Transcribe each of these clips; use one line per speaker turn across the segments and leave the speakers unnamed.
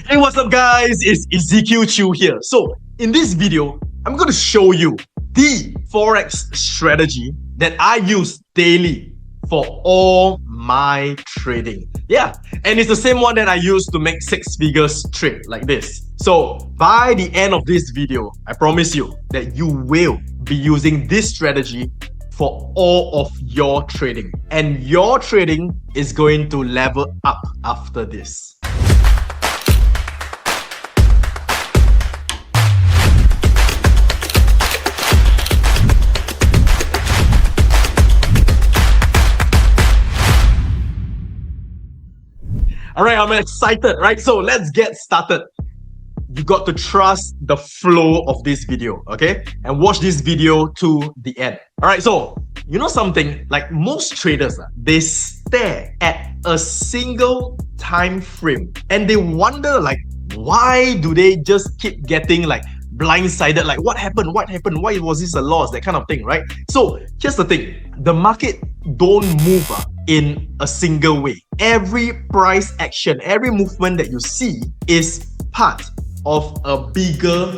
Hey, what's up guys? It's Ezekiel Chu here. So in this video, I'm going to show you the Forex strategy that I use daily for all my trading. Yeah, and it's the same one that I use to make 6 figures trade like this. So by the end of this video, I promise you that you will be using this strategy for all of your trading, and your trading is going to level up after this. All right, I'm excited, right? So let's get started. You got to trust the flow of this video, okay? And watch this video to the end. All right, so you know something? Like most traders, they stare at a single time frame and they wonder like, why do they just keep getting like blindsided? Like what happened? What happened? Why was this a loss? That kind of thing, right? So here's the thing. The market don't move in a single way. Every price action, every movement that you see is part of a bigger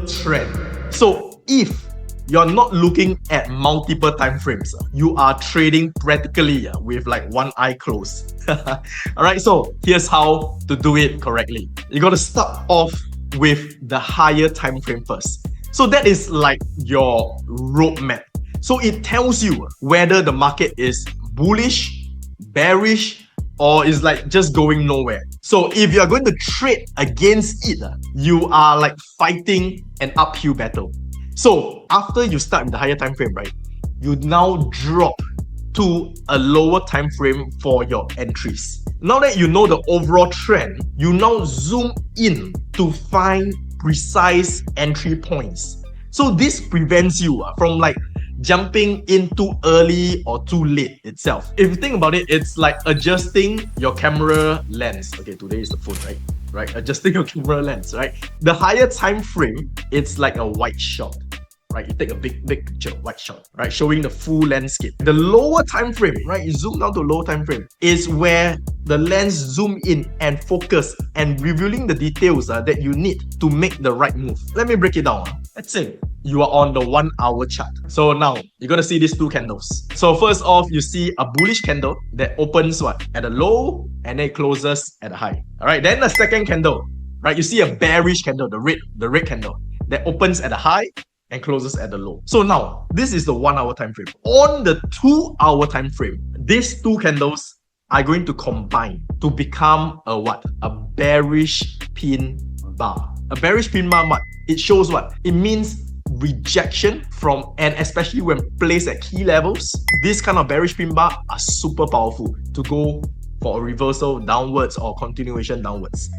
trend. So if you're not looking at multiple time frames, you are trading practically with like one eye closed. All right, so here's how to do it correctly. You got to start off with the higher time frame first. So that is like your roadmap. So it tells you whether the market is bullish, bearish, or is like just going nowhere. So if you're going to trade against it, you are like fighting an uphill battle. So after you start with the higher time frame, right, you now drop to a lower time frame for your entries. Now that you know the overall trend, you now zoom in to find precise entry points. So this prevents you from like jumping in too early or too late itself. If you think about it, it's like adjusting your camera lens. Okay, today is the phone, right? Right, adjusting your camera lens, right? The higher time frame, it's like a wide shot, right? You take a big picture, wide shot, right? Showing the full landscape. The lower time frame, right? You zoom down to lower time frame is where the lens zoom in and focus and revealing the details that you need to make the right move. Let me break it down. Let's say you are on the 1 hour chart. So now you're gonna see these two candles. So first off, you see a bullish candle that opens what? At a low and then it closes at a high. All right, then the second candle, right? You see a bearish candle, the red candle that opens at a high and closes at the low. So now this is the 1 hour time frame. On the 2 hour time frame, these two candles are going to combine to become a what? A bearish pin bar. A bearish pin bar, what? It shows what? It means rejection from, and especially when placed at key levels, this kind of bearish pin bar are super powerful to go for a reversal downwards or continuation downwards.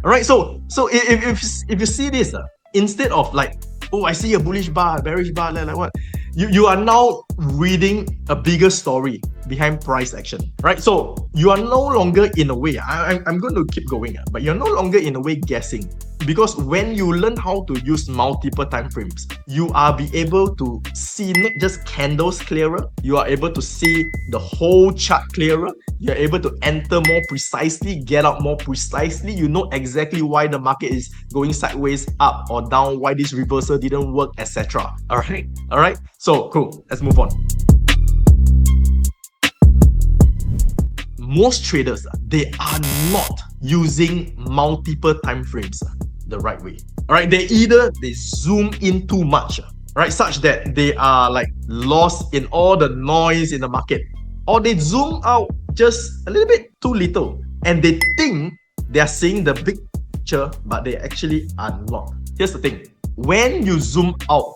All right, so if you see this, instead of like, oh, I see a bullish bar, bearish bar, like what? You are now reading a bigger story behind price action, right? So you are no longer in a way, I'm going to keep going, but you're no longer in a way guessing, because when you learn how to use multiple time frames, you are be able to see not just candles clearer, you are able to see the whole chart clearer, you're able to enter more precisely, get out more precisely, you know exactly why the market is going sideways, up or down, why this reversal didn't work, etc. All right, so cool, let's move on. Most traders, they are not using multiple time frames the right way. All right, they zoom in too much, right, such that they are like lost in all the noise in the market, or they zoom out just a little bit too little and they think they are seeing the big picture, but they actually are not. Here's the thing, when you zoom out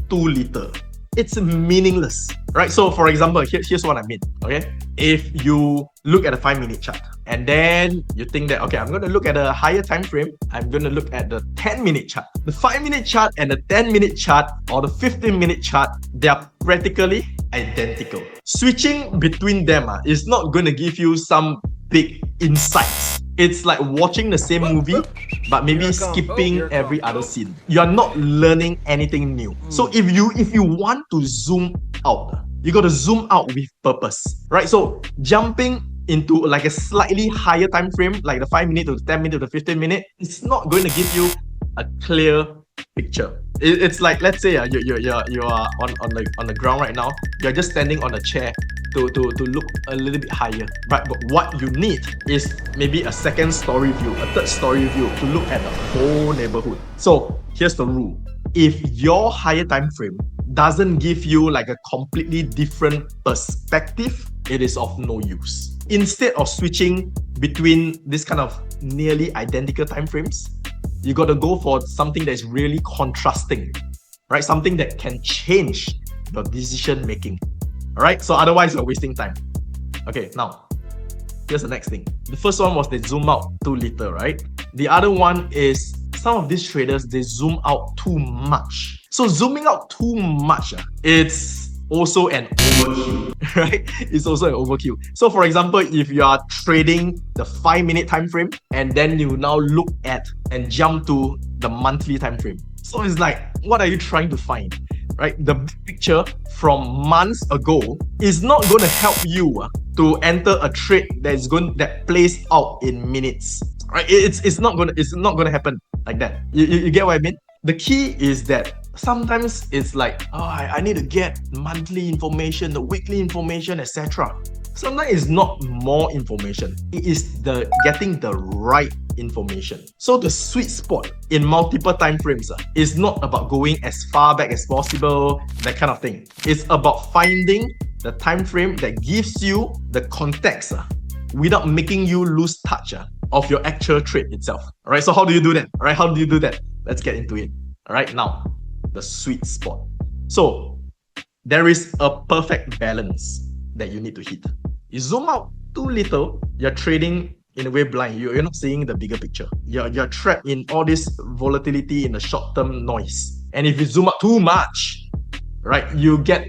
too little, it's meaningless, right? So for example, here's what I mean, okay? If you look at a 5-minute chart and then you think that, okay, I'm going to look at a higher time frame, I'm going to look at the 10-minute chart. The 5-minute chart and the 10-minute chart or the 15-minute chart, they are practically identical. Switching between them is not going to give you some big insights. It's like watching the same movie, but maybe skipping every other scene. You're not learning anything new. So if you want to zoom out, you got to zoom out with purpose, right? So jumping into like a slightly higher time frame, like the 5 minute to the 10 minute to the 15 minute, it's not going to give you a clear picture. It's like, let's say you are on the ground right now. You're just standing on a chair to look a little bit higher, right? But what you need is maybe a second story view, a third story view to look at the whole neighborhood. So here's the rule. If your higher time frame doesn't give you like a completely different perspective, it is of no use. Instead of switching between this kind of nearly identical time frames, you got to go for something that is really contrasting, right? Something that can change your decision making. All right, so otherwise you're wasting time. Okay, now here's the next thing. The first one was they zoom out too little, right? The other one is some of these traders, they zoom out too much. So zooming out too much, it's also an overkill, right? It's also an overkill. So for example, if you are trading the 5 minute time frame and then you now look at and jump to the monthly time frame. So it's like, what are you trying to find? Right? The big picture from months ago is not going to help you to enter a trade that plays out in minutes. Right? It's not gonna happen like that. You get what I mean? The key is that sometimes it's like, oh, I need to get monthly information, the weekly information, etc. Sometimes it's not more information. It is the getting the right information. So the sweet spot in multiple time frames is not about going as far back as possible, that kind of thing. It's about finding the time frame that gives you the context without making you lose touch of your actual trade itself. All right, so how do you do that? All right, how do you do that? Let's get into it. All right, now the sweet spot. So there is a perfect balance that you need to hit. You zoom out too little, you're trading in a way blind. You're not seeing the bigger picture. You're trapped in all this volatility in the short-term noise. And if you zoom out too much, right, you get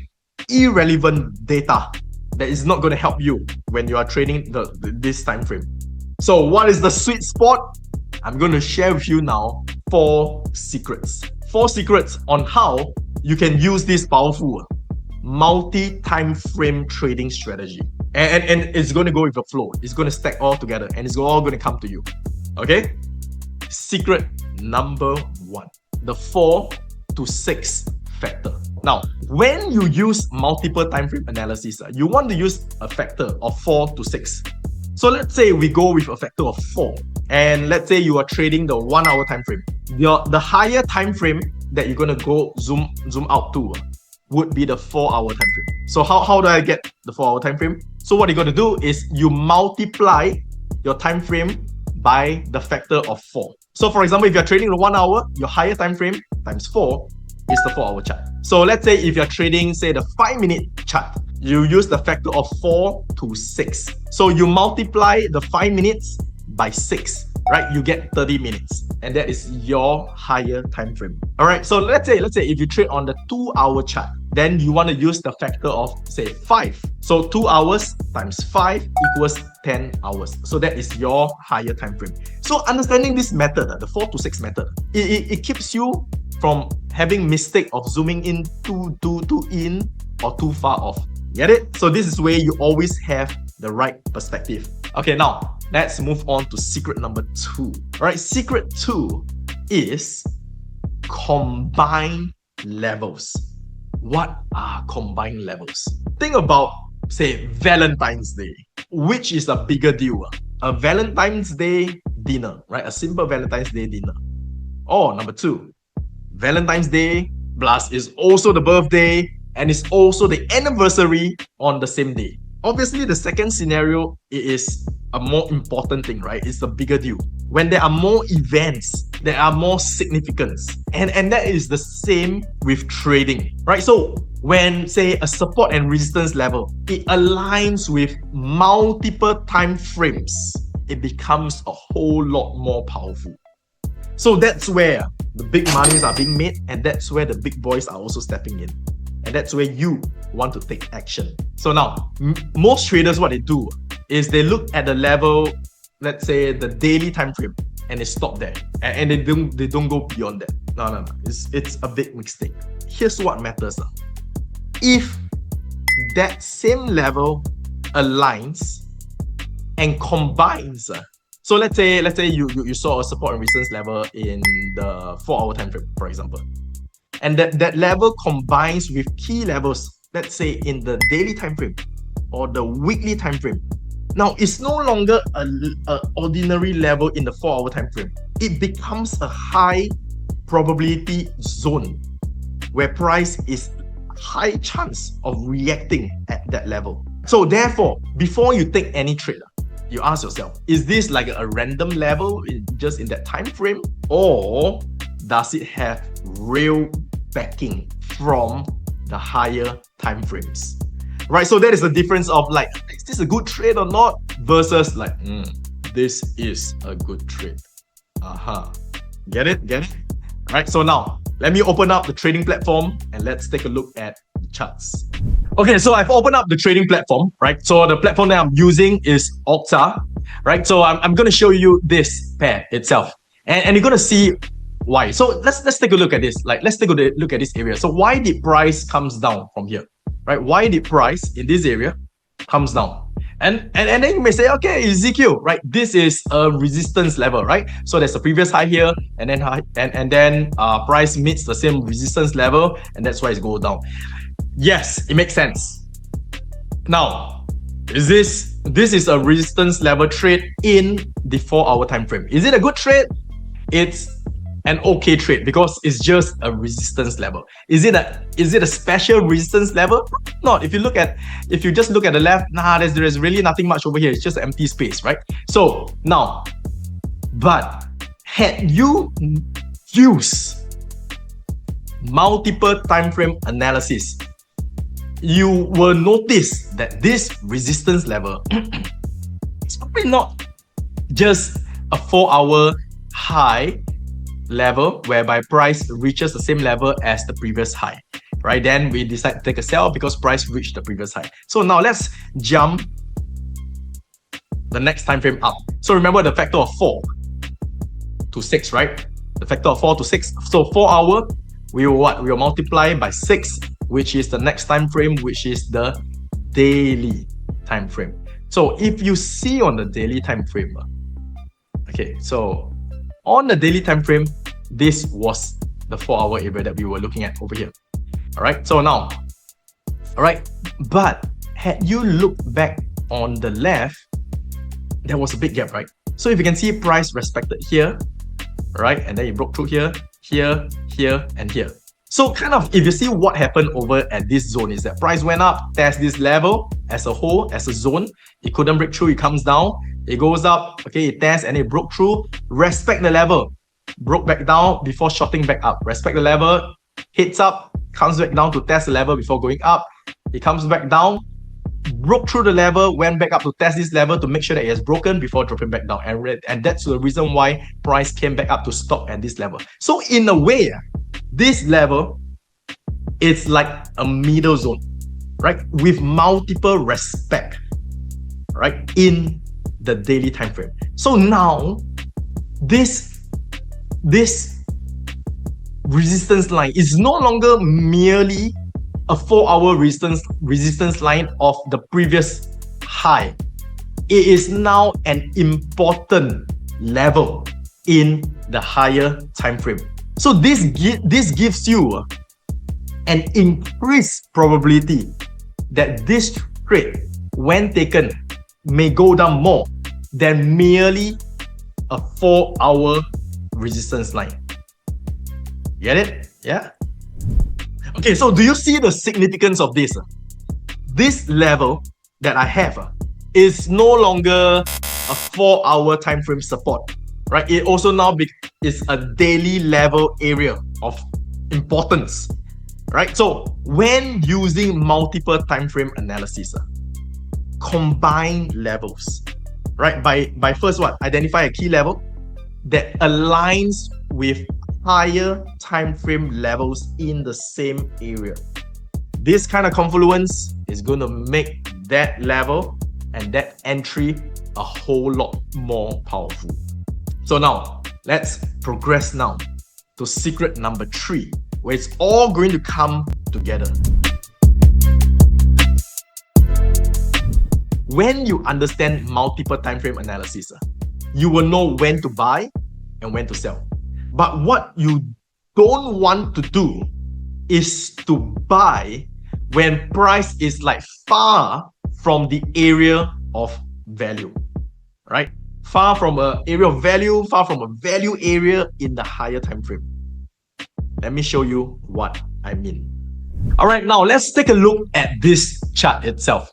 irrelevant data that is not going to help you when you are trading this time frame. So what is the sweet spot? I'm going to share with you now 4 secrets. 4 secrets on how you can use this powerful multi-time frame trading strategy. And it's going to go with the flow. It's going to stack all together and it's all going to come to you. Okay? Secret number 1. The 4 to 6 factor. Now, when you use multiple time frame analysis, you want to use a factor of 4 to 6. So let's say we go with a factor of 4. And let's say you are trading the 1 hour time frame. The higher time frame that you're going to go zoom out to would be the 4 hour time frame. So how do I get the 4 hour time frame? So what you got to do is you multiply your time frame by the factor of 4. So for example, if you're trading the 1 hour, your higher time frame times 4 is the 4 hour chart. So let's say if you're trading, say, the 5 minute chart, you use the factor of 4 to 6. So you multiply the 5 minutes by 6, right? You get 30 minutes, and that is your higher time frame. All right, so let's say if you trade on the 2 hour chart, then you want to use the factor of, say, 5. So 2 hours times 5 equals 10 hours. So that is your higher time frame. So understanding this method, the 4 to 6 method, it keeps you from having mistake of zooming in too in or too far off. Get it? So this is where you always have the right perspective. Okay, now let's move on to secret number 2. All right, secret 2 is combine levels. What are combined levels? Think about, say, Valentine's Day. Which is a bigger deal? A Valentine's Day dinner, right? A simple Valentine's Day dinner. Or number 2, Valentine's Day plus is also the birthday and it's also the anniversary on the same day. Obviously, the second scenario is a more important thing, right? It's a bigger deal. When there are more events, there are more significance. And that is the same with trading, right? So when, say, a support and resistance level, it aligns with multiple time frames, it becomes a whole lot more powerful. So that's where the big monies are being made, and that's where the big boys are also stepping in. And that's where you want to take action. So now, most traders, what they do is they look at the level, let's say the daily time frame, and they stop there. And they don't go beyond that. No. It's a big mistake. Here's what matters. If that same level aligns and combines. So let's say you saw a support and resistance level in the 4-hour time frame, for example. And that level combines with key levels, let's say in the daily time frame or the weekly time frame. Now, it's no longer an ordinary level in the 4-hour time frame. It becomes a high probability zone where price is high chance of reacting at that level. So therefore, before you take any trade, you ask yourself, is this like a random level just in that time frame, or does it have real backing from the higher time frames? Right, so that is the difference of like, is this a good trade or not, versus like, this is a good trade. Get it? All right, so now let me open up the trading platform and let's take a look at the charts. Okay, so I've opened up the trading platform, right? So the platform that I'm using is Octa, right? So I'm going to show you this pair itself, and you're going to see why. So let's take a look at this. Like, let's take a look at this area. So why did price comes down from here, right? Why did price in this area comes down? And then you may say, okay, Ezekiel, right? This is a resistance level, right? So there's a previous high here, and then price meets the same resistance level, and that's why it's go down. Yes, it makes sense. Now, this is a resistance level trade in the 4-hour time frame. Is it a good trade? It's an okay trade because it's just a resistance level. Is it a special resistance level? Not. If you just look at the left, there's really nothing much over here. It's just an empty space, right? So now, but had you used multiple time frame analysis, you will notice that this resistance level is probably not just a 4-hour high level whereby price reaches the same level as the previous high, right? Then we decide to take a sell because price reached the previous high. So now let's jump the next time frame up. So remember the factor of 4 to 6, right? The factor of 4 to 6. So 4 hour, we will what? We will multiply by 6, which is the next time frame, which is the daily time frame. So if you see on the daily time frame, okay, so on the daily time frame, this was the 4-hour area that we were looking at over here. All right, so now, all right, but had you looked back on the left, there was a big gap, right? So if you can see price respected here, right, and then it broke through here, here, here, and here. So kind of, if you see what happened over at this zone is that price went up, test this level as a whole, as a zone. It couldn't break through, it comes down. It goes up, okay, it tests and it broke through. Respect the level, broke back down before shorting back up. Respect the level, hits up, comes back down to test the level before going up. It comes back down, broke through the level, went back up to test this level to make sure that it has broken before dropping back down. And that's the reason why price came back up to stop at this level. So in a way, this level, it's like a middle zone, right? With multiple respect, right? In the daily time frame. So now, this resistance line is no longer merely a 4-hour resistance line of the previous high. It is now an important level in the higher time frame. So this gives you an increased probability that this trade, when taken, may go down more than merely a 4-hour resistance line. Get it? Yeah? Okay, so do you see the significance of this? This level that I have is no longer a 4-hour time frame support, right? It also now is a daily level area of importance, right? So when using multiple time frame analysis, combine levels, right? By first what? Identify a key level that aligns with higher time frame levels in the same area. This kind of confluence is going to make that level and that entry a whole lot more powerful. So now, let's progress now to secret number 3, where it's all going to come together. when you understand multiple time frame analysis, you will know when to buy and when to sell. But what you don't want to do is to buy when price is like far from the area of value, right? Far from an area of value, far from a value area in the higher time frame. Let me show you what I mean. All right, now let's take a look at this chart itself.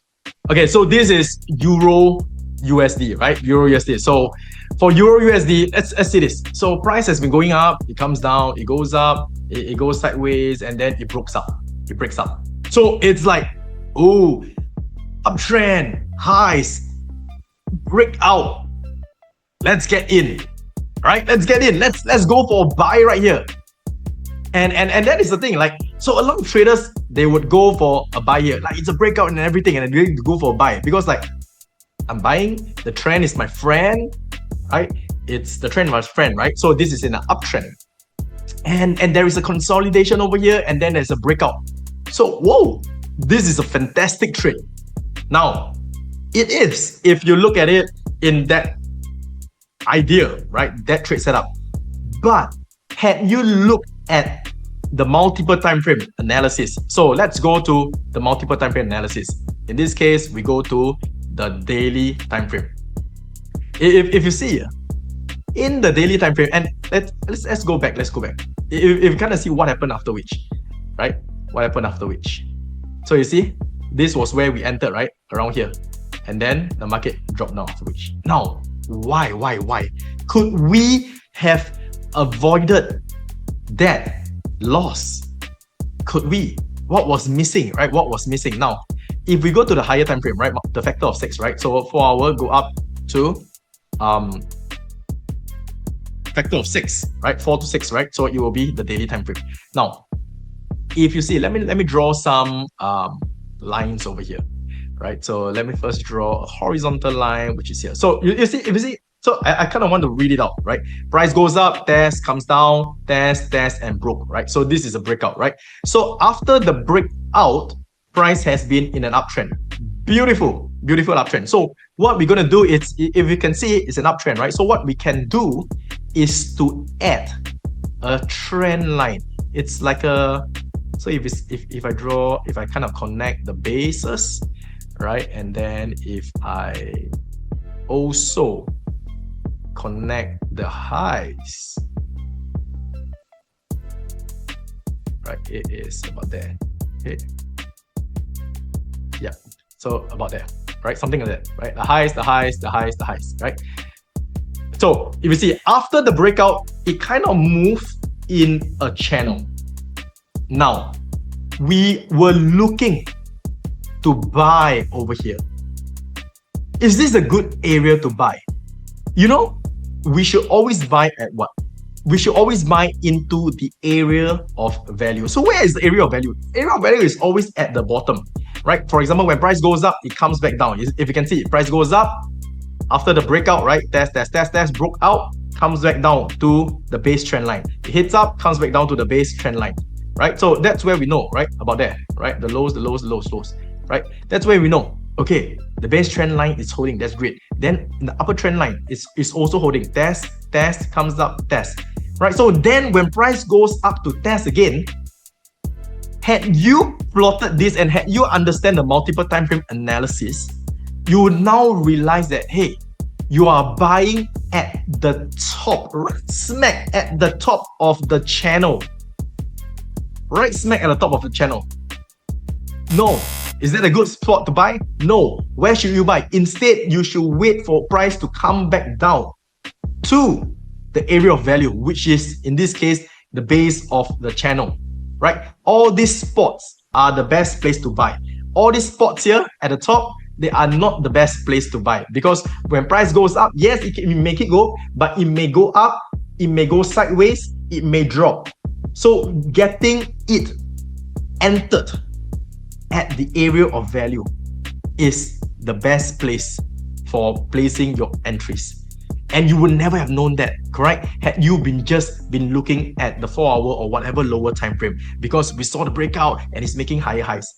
Okay, so this is Euro USD, right? Euro USD. So for Euro USD, let's see this. So price has been going up, it comes down, it goes up, it goes sideways, and then it breaks up. It breaks up. So it's like, oh, uptrend, highs, break out. Let's get in, right? Let's get in. Let's go for a buy right here. And that is the thing. Like, so a lot of traders, they would go for a buy here. Like, it's a breakout and everything, and they're going to go for a buy because, like, I'm buying. The trend is my friend, right? It's the trend, my friend, right? So this is in an uptrend, and there is a consolidation over here, and then there's a breakout. So whoa, this is a fantastic trade. Now, it is if you look at it in that idea, right? That trade setup. But had you looked at the multiple time frame analysis, so let's go to the multiple time frame analysis. In this case, we go to the daily time frame. If you see in the daily time frame, and let's go back. Let's go back. If you kind of see what happened after which, right? What happened after which? So you see, this was where we entered, right? Around here, and then the market dropped down after which. Now, why? Could we have avoided that loss? Could we? What was missing, right? What was missing? Now, if we go to the higher time frame, right, the factor of 6, right? So 4 hour go up to factor of 6, right? 4 to 6, right? So it will be the daily time frame. Now, if you see, let me draw some lines over here, right? So let me first draw a horizontal line, which is here. So if you see, so I kind of want to read it out, right? Price goes up, test, comes down, test, and broke, right? So this is a breakout, right? So after the breakout, price has been in an uptrend. Beautiful uptrend. So what we're going to do is, if you can see, it's an uptrend, right? So what we can do is to add a trend line. It's like a, so if I kind of connect the bases, right? And then if I also connect the highs, right? It is about there. Okay. Yeah, so about there, right? Something like that, right? The highs, right? So if you see, after the breakout, it kind of moves in a channel. Now, we were looking to buy over here. Is this a good area to buy? You know, we should always buy at what? We should always buy into the area of value. So where is the area of value? Area of value is always at the bottom, right? For example, when price goes up, it comes back down. If you can see, price goes up after the breakout, right? Test, broke out, comes back down to the base trend line. It hits up, comes back down to the base trend line, right? So that's where we know, right? About there, right? The lows, right? That's where we know. Okay, the base trend line is holding, that's great. Then the upper trend line is also holding. Test, comes up, test. Right, so then when price goes up to test again, had you plotted this and had you understand the multiple time frame analysis, you would now realize that, hey, you are buying at the top, right smack at the top of the channel. Right smack at the top of the channel. No. Is that a good spot to buy? No. Where should you buy? Instead, you should wait for price to come back down to the area of value, which is, in this case, the base of the channel, right? All these spots are the best place to buy. All these spots here at the top, they are not the best place to buy, because when price goes up, yes, it can make it go, but it may go up, it may go sideways, it may drop. So getting it entered at the area of value is the best place for placing your entries. And you would never have known that, correct? Had you just been looking at the 4 hour or whatever lower time frame, because we saw the breakout and it's making higher highs.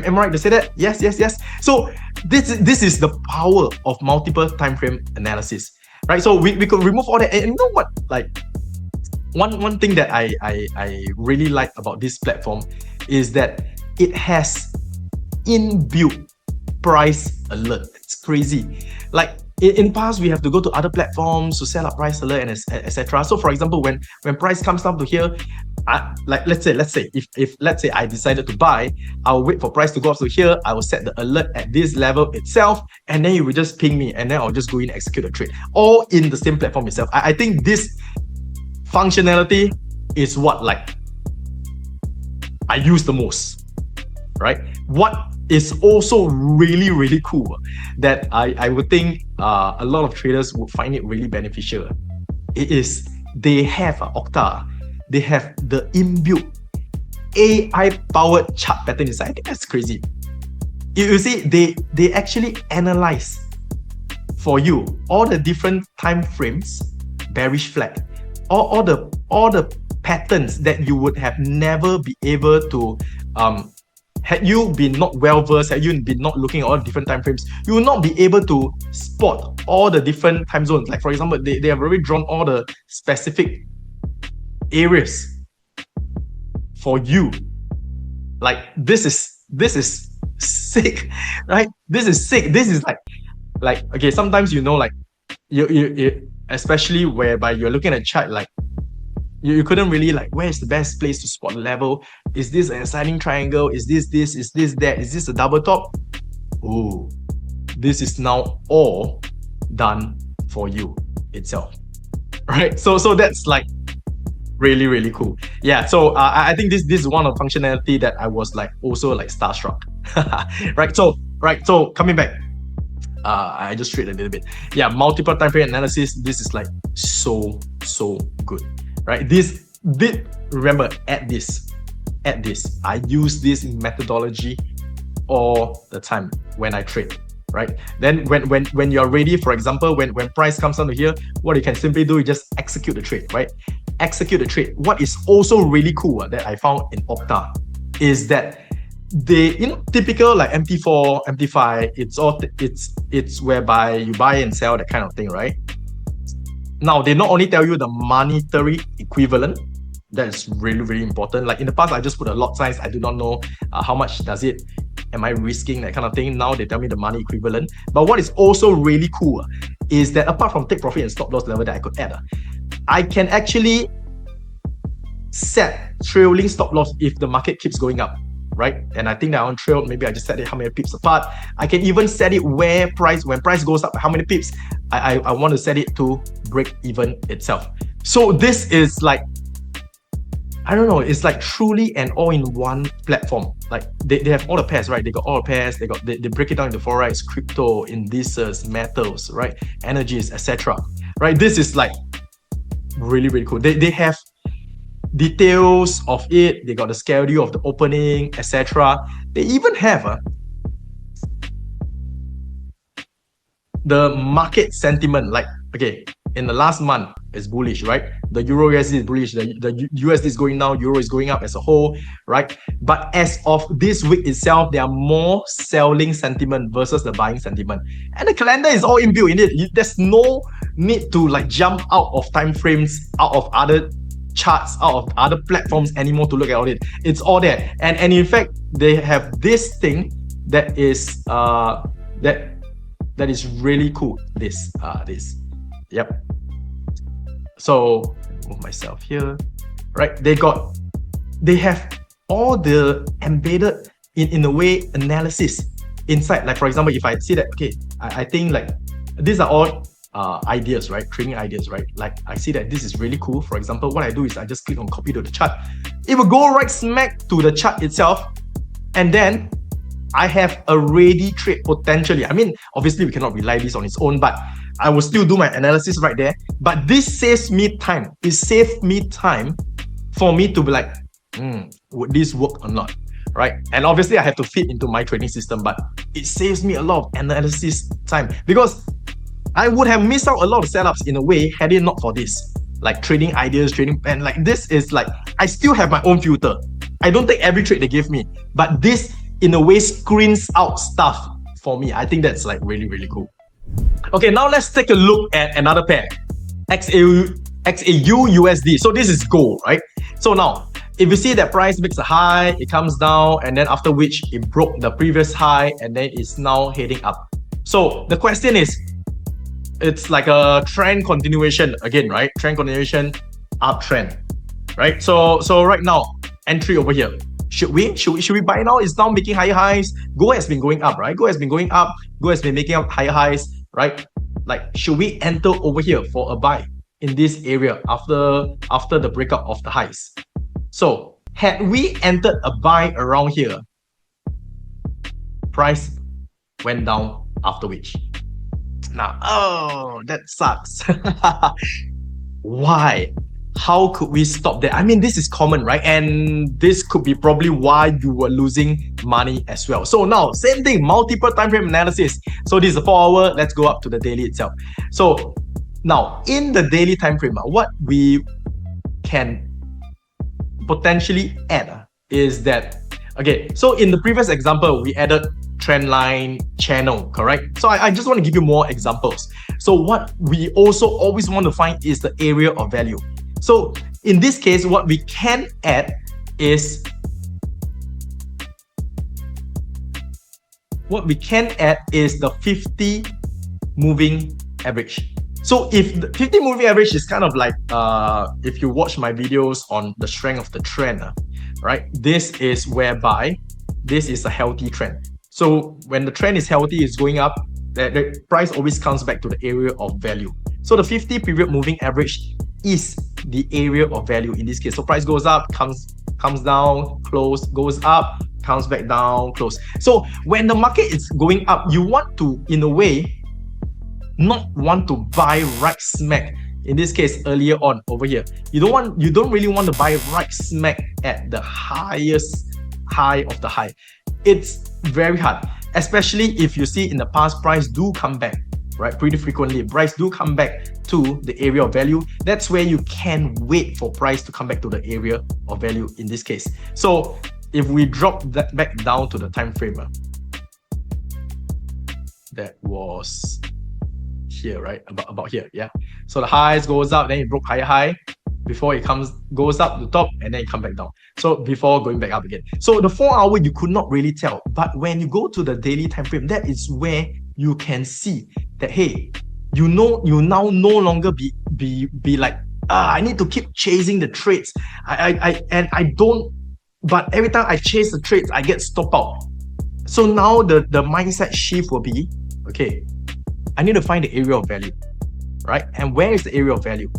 Am I right to say that? Yes, yes, yes. So this is the power of multiple time frame analysis, right? So we could remove all that. And you know what? Like one thing that I really like about this platform is that it has inbuilt price alert. It's crazy. Like in past, we have to go to other platforms to set up price alert and etc. So for example, when price comes down to here, like let's say if let's say I decided to buy, I'll wait for price to go up to here. I will set the alert at this level itself, and then it will just ping me, and then I'll just go in and execute a trade, all in the same platform itself. I think this functionality is what like I use the most, right? What is also really cool that I would think a lot of traders would find it really beneficial. It is they have Octa, they have the inbuilt AI-powered chart pattern inside. I think that's crazy. You see, they actually analyze for you all the different time frames, bearish flag, all the patterns that you would have never be able to had you been not well versed, had you been not looking at all the different time frames, you will not be able to spot all the different time zones. Like for example, they have already drawn all the specific areas for you. Like this is sick, right? This is sick. This is like okay, sometimes you know, like you especially whereby you're looking at a chart, like you couldn't really like, where's the best place to spot the level? Is this an ascending triangle? Is this is this that? Is this a double top? Oh, this is now all done for you itself, right? So that's like really cool. Yeah, so I think this is one of the functionality that I was like also like starstruck. right, so coming back, I just strayed a little bit. Yeah, multiple time frame analysis, this is like so good, right? Remember, add this, I use this methodology all the time when I trade, right? Then when you're ready, for example, when price comes down to here, what you can simply do is just execute the trade, right? Execute the trade. What is also really cool that I found in Octa is that they, you know, typical like MT4, MT5, it's whereby you buy and sell, that kind of thing, right? Now they not only tell you the monetary equivalent, that's really important. Like in the past, I just put a lot size. I do not know how much does it, am I risking, that kind of thing. Now they tell me the money equivalent. But what is also really cool is that apart from take profit and stop loss level that I could add, I can actually set trailing stop loss if the market keeps going up, right? And I think that on trail, maybe I just set it how many pips apart. I can even set it when price goes up, how many pips. I want to set it to break even itself. So this is like, I don't know, it's like truly an all-in-one platform. Like they have all the pairs, right? They got all the pairs, they break it down into Forex, crypto, indices, metals, right? Energies, etc. Right? This is like really cool. They have details of it, they got the schedule of the opening, etc. They even have the market sentiment. Like, okay, in the last month it's bullish, right? The Euro USD is bullish, the USD is going down, Euro is going up as a whole, right? But as of this week itself, there are more selling sentiment versus the buying sentiment. And the calendar is all inbuilt in it. There's no need to like jump out of time frames, out of other charts, out of other platforms anymore to look at all it. It's all there. And in fact, they have this thing that is that is really cool. This. Yep. So move myself here. Right. They have all the embedded in a way analysis inside. Like for example, if I see that, okay, I think like these are all ideas, right? Trading ideas, right? Like I see that this is really cool. For example, what I do is I just click on copy to the chart. It will go right smack to the chart itself, and then I have a ready trade potentially. I mean, obviously we cannot rely this on its own, but I will still do my analysis right there. But this saves me time. It saves me time for me to be like, would this work or not? Right? And obviously I have to fit into my trading system, but it saves me a lot of analysis time, because I would have missed out a lot of setups in a way had it not for this. Like trading ideas, and like this is like, I still have my own filter. I don't take every trade they give me, but this in a way screens out stuff for me. I think that's like really, really cool. Okay, now let's take a look at another pair, XAU USD. So this is gold, right? So now, if you see that price makes a high, it comes down, and then after which it broke the previous high, and then it's now heading up. So the question is, it's like a trend continuation again, right? Trend continuation, uptrend, right? So right now, entry over here. Should we buy now? It's now making higher highs. Gold has been going up, right? Gold has been going up. Gold has been making up higher highs, right? Like, should we enter over here for a buy in this area after the breakup of the highs? So had we entered a buy around here, price went down after which. Now, oh, that sucks. Why? How could we stop that? I mean, this is common, right? And this could be probably why you were losing money as well. So now, same thing, multiple time frame analysis. So this is a 4 hour. Let's go up to the daily itself. So now, in the daily time frame, what we can potentially add is that, okay, so in the previous example, we added trend line, channel, correct? So I just want to give you more examples. So what we also always want to find is the area of value. So in this case, what we can add is the 50 moving average. So if the 50 moving average is kind of like, if you watch my videos on the strength of the trend, right? This is whereby this is a healthy trend. So when the trend is healthy, it's going up, the price always comes back to the area of value. So the 50 period moving average is the area of value in this case. So price goes up, comes down, close, goes up, comes back down, close. So when the market is going up, you want to, in a way, not want to buy right smack. In this case, earlier on over here, you don't really want to buy right smack at the highest high of the high. It's very hard, especially if you see in the past price do come back, right? Pretty frequently, price do come back to the area of value. That's where you can wait for price to come back to the area of value in this case. So if we drop that back down to the time frame, that was here, right? About here, yeah. So the highs goes up, then it broke higher high before it goes up to the top, and then it come back down. So before going back up again. So the 4 hour you could not really tell, but when you go to the daily time frame, that is where you can see that, hey, you now no longer be like, I need to keep chasing the trades. I don't, but every time I chase the trades, I get stopped out. So now the mindset shift will be, okay, I need to find the area of value, right? And where is the area of value?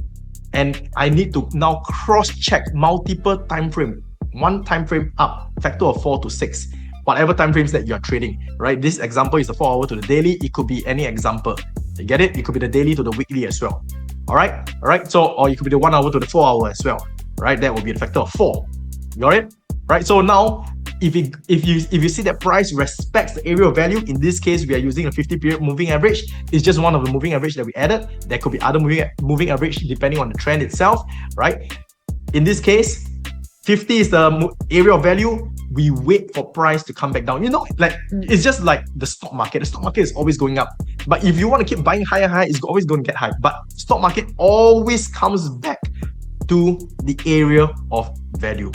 And I need to now cross-check multiple time frame, one time frame up, factor of 4 to 6, whatever time frames that you are trading, right? This example is the 4 hour to the daily. It could be any example. You get it? It could be the daily to the weekly as well. All right. So, or it could be the 1 hour to the 4 hour as well, right? That will be a factor of 4. You got it? Right. So now, if you see that price respects the area of value, in this case we are using a 50 period moving average. It's just one of the moving average that we added. There could be other moving average depending on the trend itself, right? In this case, 50 is the area of value. We wait for price to come back down. You know, like, it's just like the stock market. The stock market is always going up, but if you want to keep buying higher, it's always going to get high. But stock market always comes back to the area of value.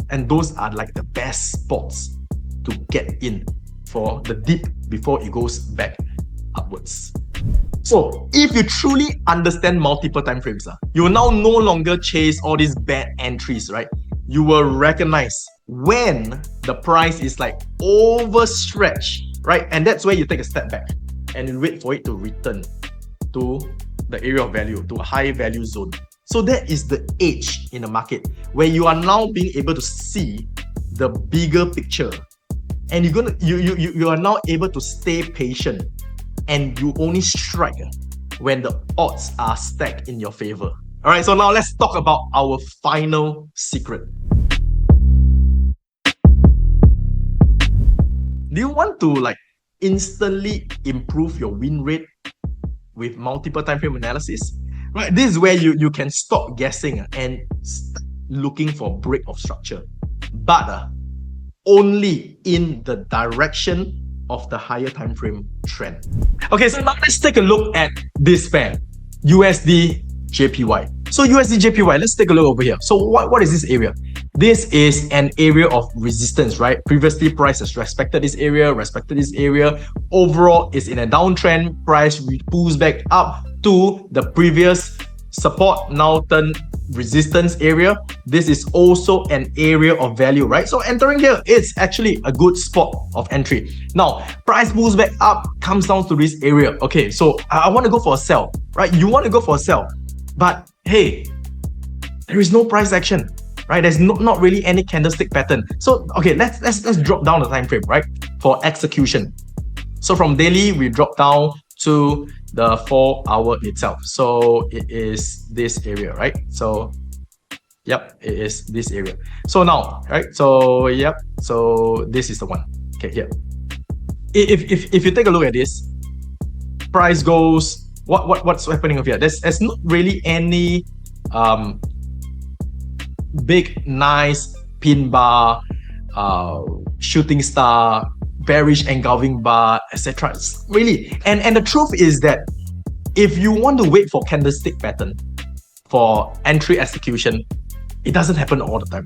And those are like the best spots to get in for the dip before it goes back upwards. So if you truly understand multiple time frames, you will now no longer chase all these bad entries, right? You will recognize when the price is like overstretched, right? And that's where you take a step back and you wait for it to return to the area of value, to a high value zone. So that is the edge in the market, where you are now being able to see the bigger picture, and you are now able to stay patient, and you only strike when the odds are stacked in your favor. All right, so now let's talk about our final secret. Do you want to like instantly improve your win rate with multiple time frame analysis? Right, this is where you can stop guessing and start looking for break of structure. But only in the direction of the higher time frame trend. Okay, so now let's take a look at this pair, USD JPY. So USD JPY, let's take a look over here. So what is this area? This is an area of resistance, right? Previously, price has respected this area. Overall, it's in a downtrend. Price pulls back up to the previous support, now turn resistance area. This is also an area of value, right? So entering here, it's actually a good spot of entry. Now, price pulls back up, comes down to this area. Okay, so I want to go for a sell, right? You want to go for a sell, but hey, there is no price action, right? There's not really any candlestick pattern. So okay, let's drop down the time frame, right, for execution. So from daily, we drop down to the 4 hour itself. So it is this area, right? So yep, it is this area. So now, right? So yep, so this is the one. Okay, here. If you take a look at this, price goes, what's happening over here? There's not really any big nice pin bar, shooting star, bearish engulfing bar, etc. Really, and the truth is that if you want to wait for candlestick pattern for entry execution, it doesn't happen all the time.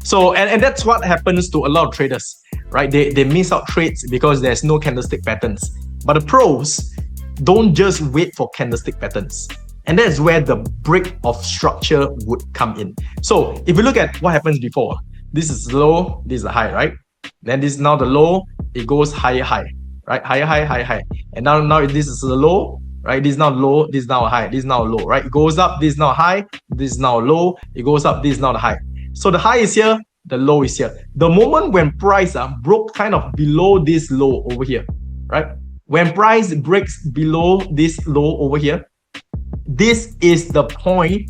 So and that's what happens to a lot of traders, right? They miss out trades because there's no candlestick patterns. But the pros don't just wait for candlestick patterns. And that's where the break of structure would come in. So if you look at what happens before, this is low, this is the high, right? Then this is now the low, it goes higher, high, right? Higher, high, high, high. And now this is the low, right? This is now low, this is now high, this is now low, right? It goes up, this is now high, this is now low, it goes up, this is now the high. So the high is here, the low is here. The moment when price broke kind of below this low over here, right? When price breaks below this low over here, this is the point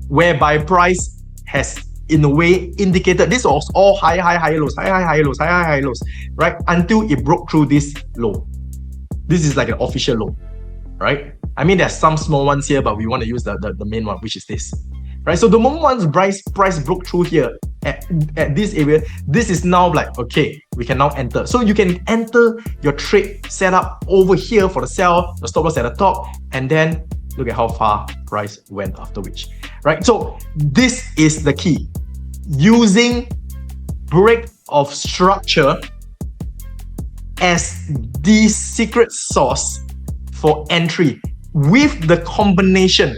whereby price has, in a way, indicated this was all high lows, high lows, right? Until it broke through this low. This is like an official low, right? I mean, there's some small ones here, but we want to use the main one, which is this, right? So the moment once price broke through here at this area, this is now like, okay, we can now enter. So you can enter your trade setup over here for the sell, the stop loss at the top, and then look at how far price went after which, right? So this is the key. Using break of structure as the secret sauce for entry with the combination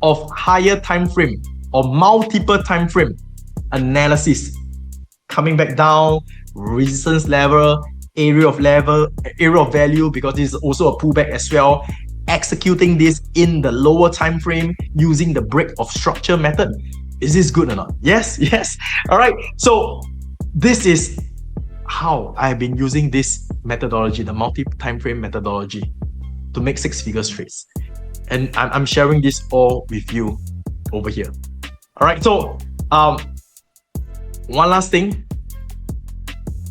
of higher time frame or multiple time frame analysis, coming back down, resistance level, area of value, because this is also a pullback as well, executing this in the lower time frame using the break of structure method. Is this good or not? Yes. All right. So this is how I've been using this methodology, the multi-time frame methodology, to make 6-figure trades. And I'm sharing this all with you over here. All right. So one last thing.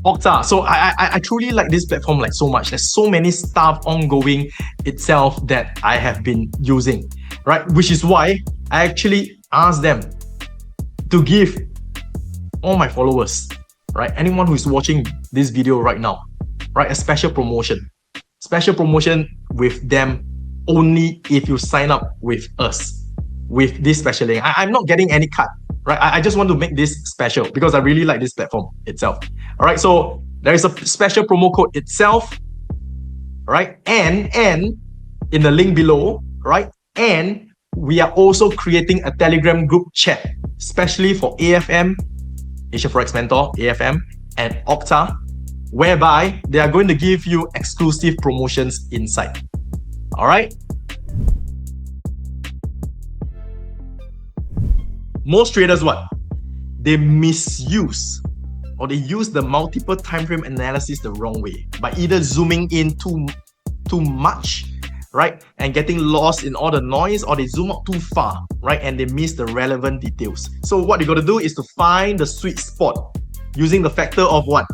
Octa. So I truly like this platform like so much. There's so many stuff ongoing itself that I have been using, right? Which is why I actually asked them to give all my followers, right, anyone who is watching this video right now, right, a special promotion with them only if you sign up with us with this special link. I'm not getting any cut, right? I just want to make this special because I really like this platform itself. All right, so there is a special promo code itself, right? And in the link below, right? And we are also creating a Telegram group chat, especially for AFM, Asia Forex Mentor, AFM, and Octa, whereby they are going to give you exclusive promotions inside. All right? Most traders, what? They misuse or they use the multiple time frame analysis the wrong way by either zooming in too much, right, and getting lost in all the noise, or they zoom out too far, right, and they miss the relevant details. So what you got to do is to find the sweet spot using the factor of what?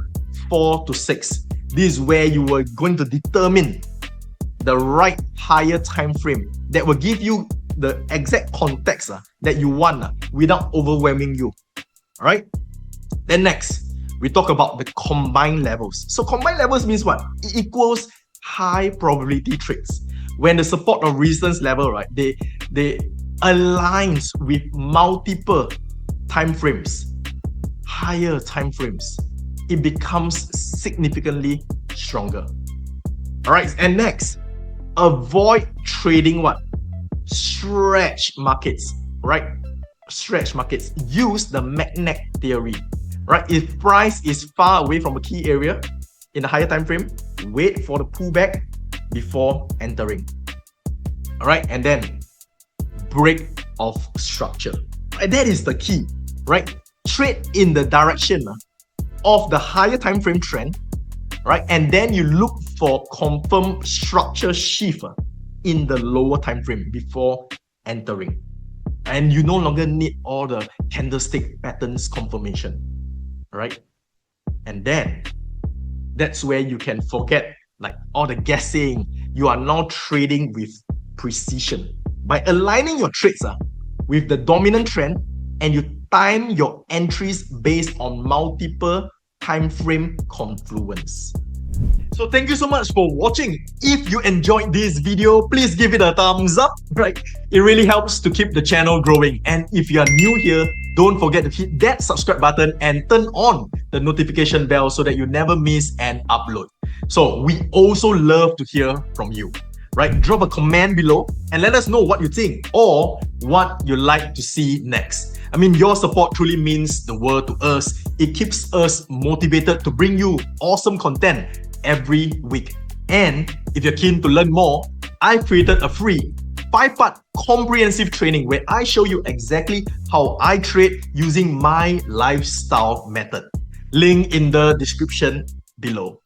4 to 6. This is where you are going to determine the right higher time frame that will give you the exact context that you want without overwhelming you. All right. Then next, we talk about the combined levels. So combined levels means what? It equals high probability trades. When the support or resistance level, right, they aligns with multiple time frames, higher time frames, it becomes significantly stronger. All right, and next, avoid trading what? Stretch markets, right? Stretch markets. Use the magnet theory, right? If price is far away from a key area in the higher time frame, wait for the pullback before entering. All right, and then break of structure. And that is the key, right? Trade in the direction of the higher time frame trend, right? And then you look for confirmed structure shift in the lower time frame before entering. And you no longer need all the candlestick patterns confirmation, right? And then that's where you can forget like all the guessing. You are now trading with precision by aligning your trades with the dominant trend, and you time your entries based on multiple time frame confluence. So thank you so much for watching. If you enjoyed this video, please give it a thumbs up, right? It really helps to keep the channel growing. And if you are new here, don't forget to hit that subscribe button and turn on the notification bell so that you never miss an upload. So we also love to hear from you, right? Drop a comment below and let us know what you think or what you'd like to see next. I mean, your support truly means the world to us. It keeps us motivated to bring you awesome content every week. And if you're keen to learn more, I've created a free 5-part comprehensive training where I show you exactly how I trade using my lifestyle method. Link in the description below.